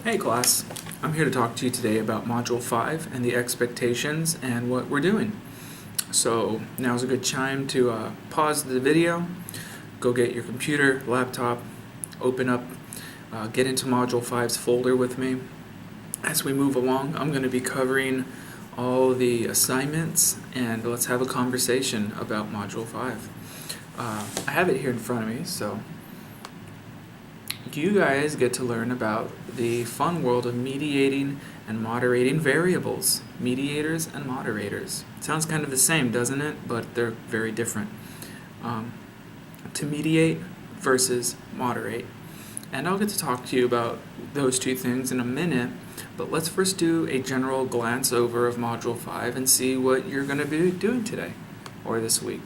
Hey class, I'm here to talk to you today about Module 5 and the expectations and what we're doing. So now's a good time to pause the video, go get your computer, laptop, open up, get into Module 5's folder with me. As we move along, I'm going to be covering all the assignments and let's have a conversation about Module 5. I have it here in front of me, so you guys get to learn about the fun world of mediating and moderating variables. Mediators and moderators. Sounds kind of the same, doesn't it? But they're very different. To mediate versus moderate. And I'll get to talk to you about those two things in a minute, but let's first do a general glance over of Module 5 and see what you're going to be doing today or this week.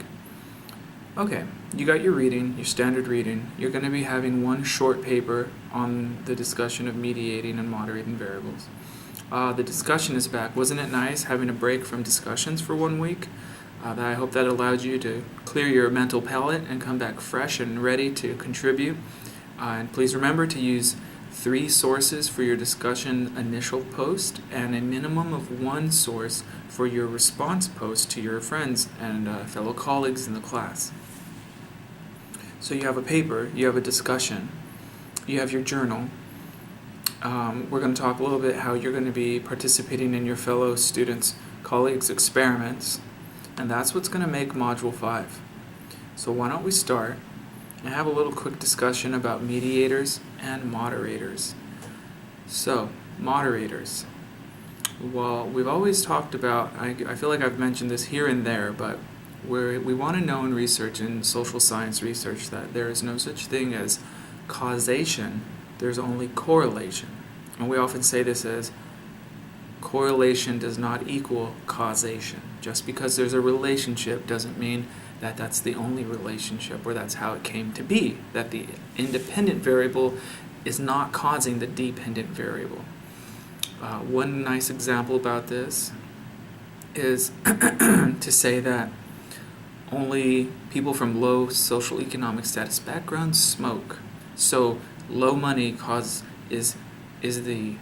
Okay, you got your reading, your standard reading. You're going to be having one short paper on the discussion of mediating and moderating variables. The discussion is back. Wasn't it nice having a break from discussions for 1 week? I hope that allowed you to clear your mental palate and come back fresh and ready to contribute. And please remember to use 3 sources for your discussion initial post and a minimum of 1 source for your response post to your friends and fellow colleagues in the class. So you have a paper, you have a discussion, you have your journal. We're going to talk a little bit how you're going to be participating in your fellow students' colleagues' experiments, and that's what's going to make Module 5. So why don't we start and have a little quick discussion about mediators and moderators. So, moderators. Well, we've always talked about, I feel like I've mentioned this here and there, but we want to know in research, in social science research, that there is no such thing as causation, there's only correlation. And we often say this as correlation does not equal causation. Just because there's a relationship doesn't mean that that's the only relationship or that's how it came to be, that the independent variable is not causing the dependent variable. One nice example about this is to say that only people from low social economic status backgrounds smoke. So low money is the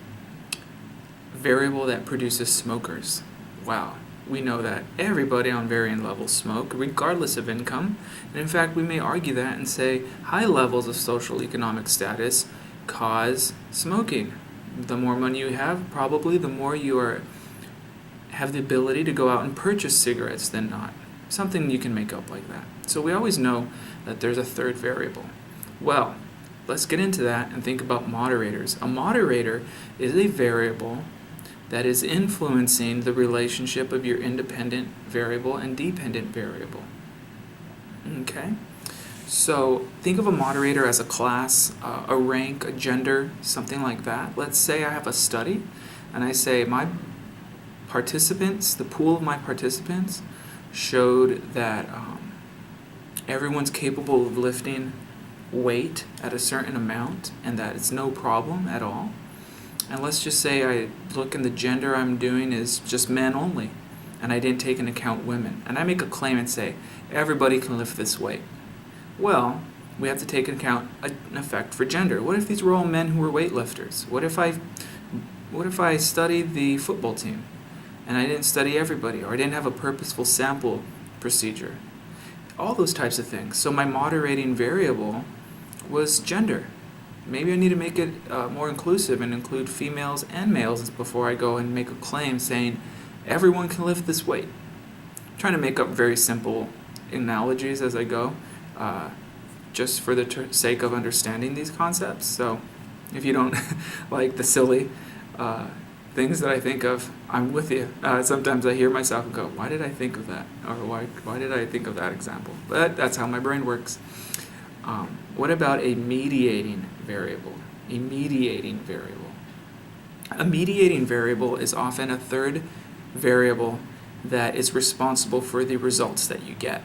variable that produces smokers. Wow. We know that everybody on varying levels smoke, regardless of income. And in fact, we may argue that and say high levels of social economic status cause smoking. The more money you have, probably the more you have the ability to go out and purchase cigarettes than not. Something you can make up like that. So we always know that there's a third variable. Well, let's get into that and think about moderators. A moderator is a variable that is influencing the relationship of your independent variable and dependent variable. Okay? So think of a moderator as a class, a rank, a gender, something like that. Let's say I have a study, and I say my participants, the pool of my participants, showed that everyone's capable of lifting weight at a certain amount, and that it's no problem at all. And let's just say I look and the gender I'm doing is just men only, and I didn't take into account women. And I make a claim and say, everybody can lift this weight. Well, we have to take into account an effect for gender. What if these were all men who were weightlifters? What if I studied the football team, and I didn't study everybody, or I didn't have a purposeful sample procedure? All those types of things. So my moderating variable was gender. Maybe I need to make it more inclusive and include females and males before I go and make a claim saying everyone can lift this weight. I'm trying to make up very simple analogies as I go, just for the sake of understanding these concepts. So if you don't like the silly things that I think of, I'm with you. Sometimes I hear myself and go, why did I think of that? Or why did I think of that example? But that's how my brain works. What about a mediating variable? A mediating variable. A mediating variable is often a third variable that is responsible for the results that you get.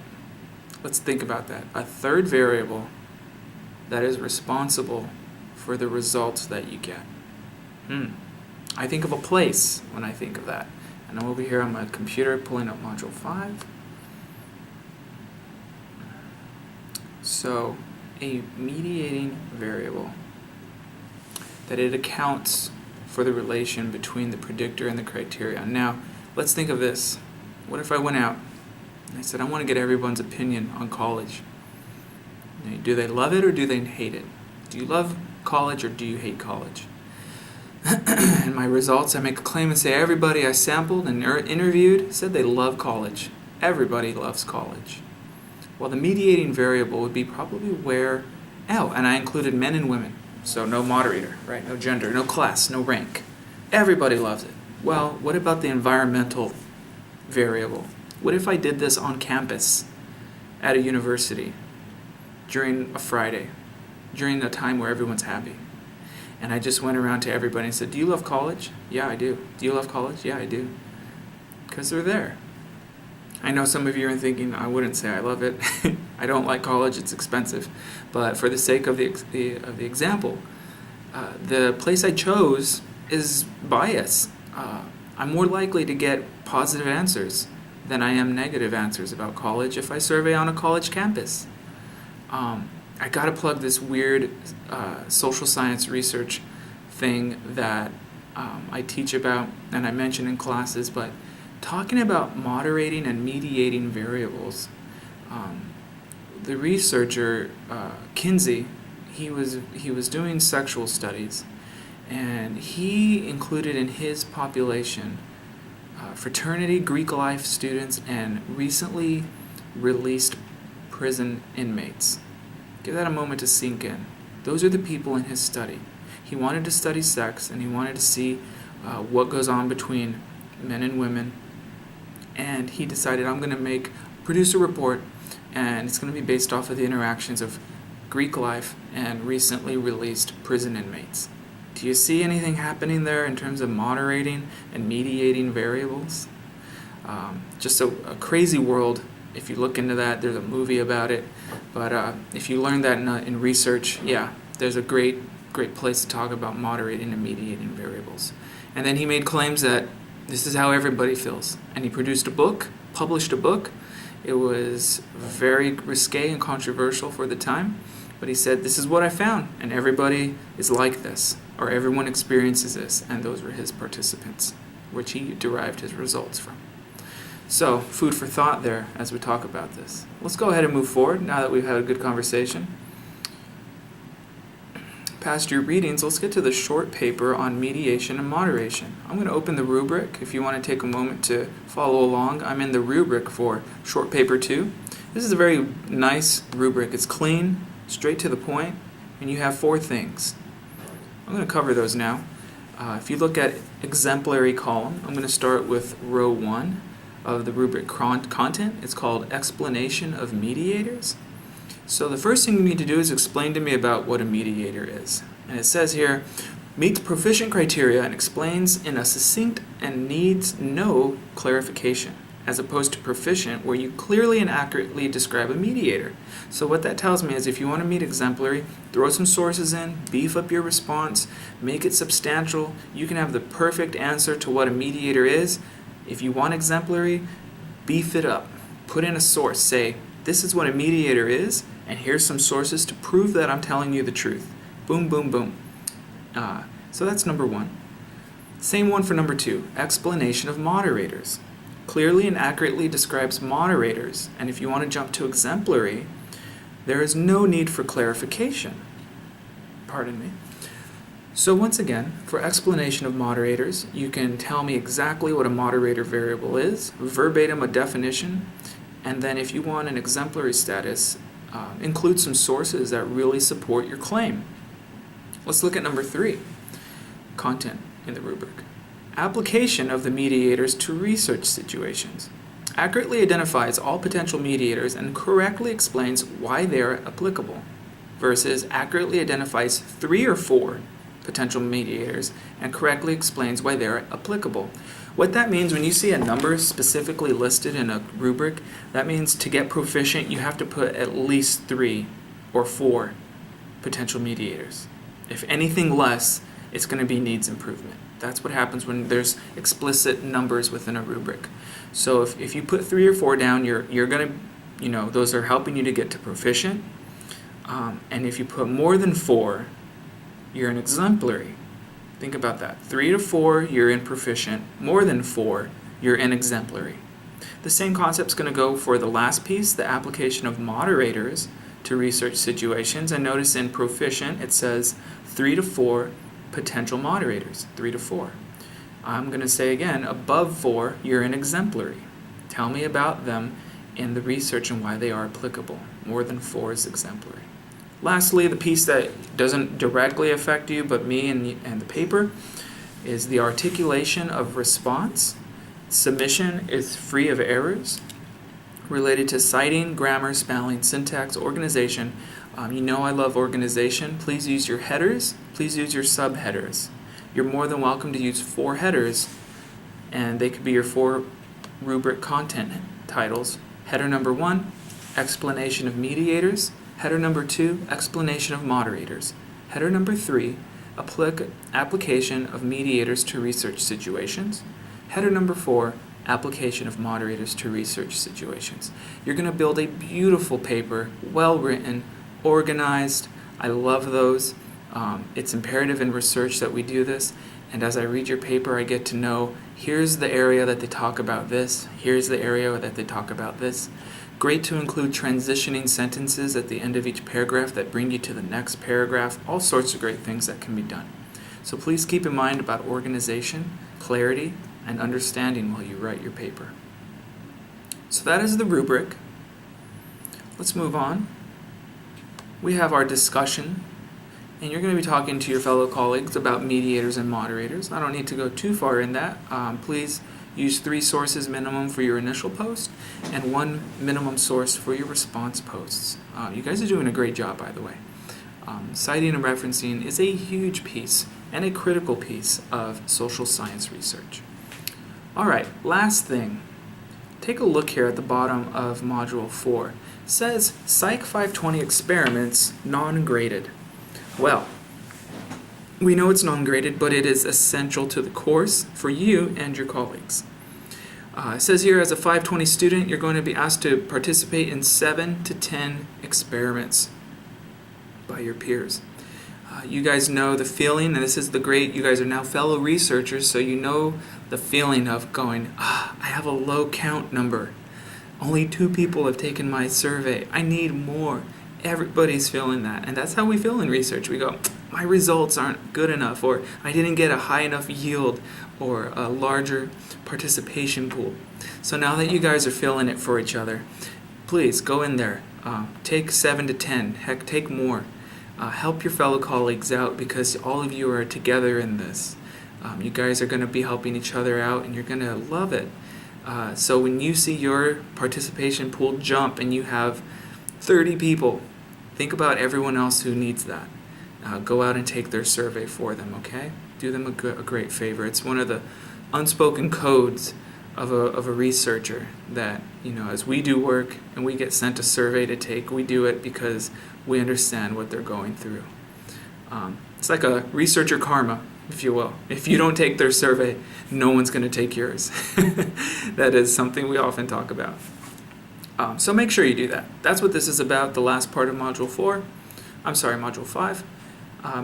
Let's think about that. A third variable that is responsible for the results that you get. I think of a place when I think of that. And I'm over here on my computer pulling up Module 5. So a mediating variable that it accounts for the relation between the predictor and the criterion. Now, let's think of this. What if I went out and I said, I want to get everyone's opinion on college? Do they love it or do they hate it? Do you love college or do you hate college? And my results, I make a claim and say everybody I sampled and interviewed said they love college. Everybody loves college. Well, the mediating variable would be probably where, and I included men and women. So no moderator, right? No gender, no class, no rank. Everybody loves it. Well, what about the environmental variable? What if I did this on campus at a university during a Friday, during a time where everyone's happy? And I just went around to everybody and said, do you love college? Yeah, I do. Do you love college? Yeah, I do. Because they're there. I know some of you are thinking, I wouldn't say I love it. I don't like college, it's expensive. But for the sake of the example, the place I chose is biased. I'm more likely to get positive answers than I am negative answers about college if I survey on a college campus. I gotta plug this weird social science research thing that I teach about and I mention in classes, but talking about moderating and mediating variables, the researcher Kinsey, he was doing sexual studies, and he included in his population fraternity Greek life students and recently released prison inmates. Give that a moment to sink in. Those are the people in his study. He wanted to study sex, and he wanted to see what goes on between men and women. And he decided, I'm going to produce a report, and it's going to be based off of the interactions of Greek life and recently released prison inmates. Do you see anything happening there in terms of moderating and mediating variables? Just a crazy world. If you look into that, there's a movie about it. But if you learn that in research, yeah, there's a great place to talk about moderating and mediating variables. And then he made claims that this is how everybody feels. And he published a book. It was very risque and controversial for the time. But he said, this is what I found, and everybody is like this, or everyone experiences this, and those were his participants, which he derived his results from. So, food for thought there as we talk about this. Let's go ahead and move forward now that we've had a good conversation. Past your readings, let's get to the short paper on mediation and moderation. I'm going to open the rubric if you want to take a moment to follow along. I'm in the rubric for short paper 2. This is a very nice rubric. It's clean, straight to the point, and you have 4 things. I'm going to cover those now. If you look at exemplary column, I'm going to start with row 1 of the rubric content. It's called explanation of mediators. So the first thing you need to do is explain to me about what a mediator is. And it says here, meets proficient criteria and explains in a succinct and needs no clarification, as opposed to proficient, where you clearly and accurately describe a mediator. So what that tells me is if you want to meet exemplary, throw some sources in, beef up your response, make it substantial. You can have the perfect answer to what a mediator is. If you want exemplary, beef it up. Put in a source. Say, this is what a mediator is, and here's some sources to prove that I'm telling you the truth. Boom, boom, boom. So that's number 1. Same one for number 2, explanation of moderators. Clearly and accurately describes moderators, and if you want to jump to exemplary, there is no need for clarification. Pardon me. So once again, for explanation of moderators, you can tell me exactly what a moderator variable is, verbatim a definition, and then if you want an exemplary status, include some sources that really support your claim. Let's look at number 3, content in the rubric. Application of the mediators to research situations. Accurately identifies all potential mediators and correctly explains why they are applicable, versus accurately identifies 3 or 4 potential mediators and correctly explains why they are applicable. What that means, when you see a number specifically listed in a rubric, that means to get proficient you have to put at least 3 or 4 potential mediators. If anything less, it's going to be needs improvement. That's what happens when there's explicit numbers within a rubric. So if you put 3 or 4 down, you're going to, those are helping you to get to proficient. And if you put more than 4, you're an exemplary. Think about that. 3 to 4, you're in proficient. More than 4, you're in exemplary. The same concept's going to go for the last piece, the application of moderators to research situations. And notice in proficient, it says 3 to 4 potential moderators, 3 to 4. I'm going to say again, above 4, you're in exemplary. Tell me about them in the research and why they are applicable. More than 4 is exemplary. Lastly, the piece that doesn't directly affect you, but me and the paper, is the articulation of response. Submission is free of errors related to citing, grammar, spelling, syntax, organization. You know I love organization. Please use your headers. Please use your subheaders. You're more than welcome to use 4 headers, and they could be your 4 rubric content titles. Header number 1, explanation of mediators. Header number 2, explanation of moderators. Header number 3, application of mediators to research situations. Header number 4, application of moderators to research situations. You're going to build a beautiful paper, well written, organized. I love those. It's imperative in research that we do this, and as I read your paper, I get to know, here's the area that they talk about this, here's the area that they talk about this. Great to include transitioning sentences at the end of each paragraph that bring you to the next paragraph, all sorts of great things that can be done. So please keep in mind about organization, clarity, and understanding while you write your paper. So that is the rubric. Let's move on. We have our discussion, and you're going to be talking to your fellow colleagues about mediators and moderators. I don't need to go too far in that. Please use 3 sources minimum for your initial post and 1 minimum source for your response posts. You guys are doing a great job, by the way. Citing and referencing is a huge piece and a critical piece of social science research. All right, last thing. Take a look here at the bottom of Module 4. It says Psych 520 experiments non-graded. Well, we know it's non-graded, but it is essential to the course for you and your colleagues. It says here, as a 520 student, you're going to be asked to participate in 7 to 10 experiments by your peers. You guys know the feeling, and this is the great, you guys are now fellow researchers, so you know the feeling of going, I have a low count number. Only 2 people have taken my survey. I need more. Everybody's feeling that, and that's how we feel in research. We go, my results aren't good enough, or I didn't get a high enough yield, or a larger participation pool. So now that you guys are feeling it for each other, please go in there. Take 7 to 10. Heck, take more. Help your fellow colleagues out, because all of you are together in this. You guys are going to be helping each other out, and you're going to love it. So when you see your participation pool jump and you have 30 people, think about everyone else who needs that. Go out and take their survey for them, okay? Do them a great favor. It's one of the unspoken codes of a researcher that, as we do work and we get sent a survey to take, we do it because we understand what they're going through. It's like a researcher karma, if you will. If you don't take their survey, no one's going to take yours. That is something we often talk about. So make sure you do that. That's what this is about, the last part of Module 5.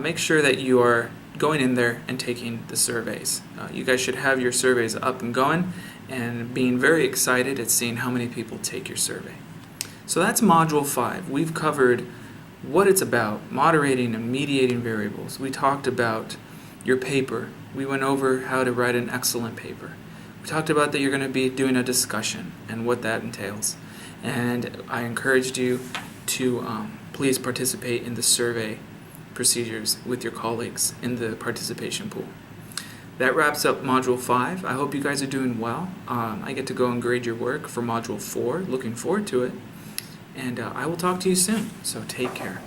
Make sure that you are going in there and taking the surveys. You guys should have your surveys up and going and being very excited at seeing how many people take your survey. So that's Module 5. We've covered what it's about, moderating and mediating variables. We talked about your paper. We went over how to write an excellent paper. We talked about that you're going to be doing a discussion and what that entails. And I encouraged you to please participate in the survey procedures with your colleagues in the participation pool. That wraps up Module 5. I hope you guys are doing well. I get to go and grade your work for Module 4. Looking forward to it. And I will talk to you soon, so take care.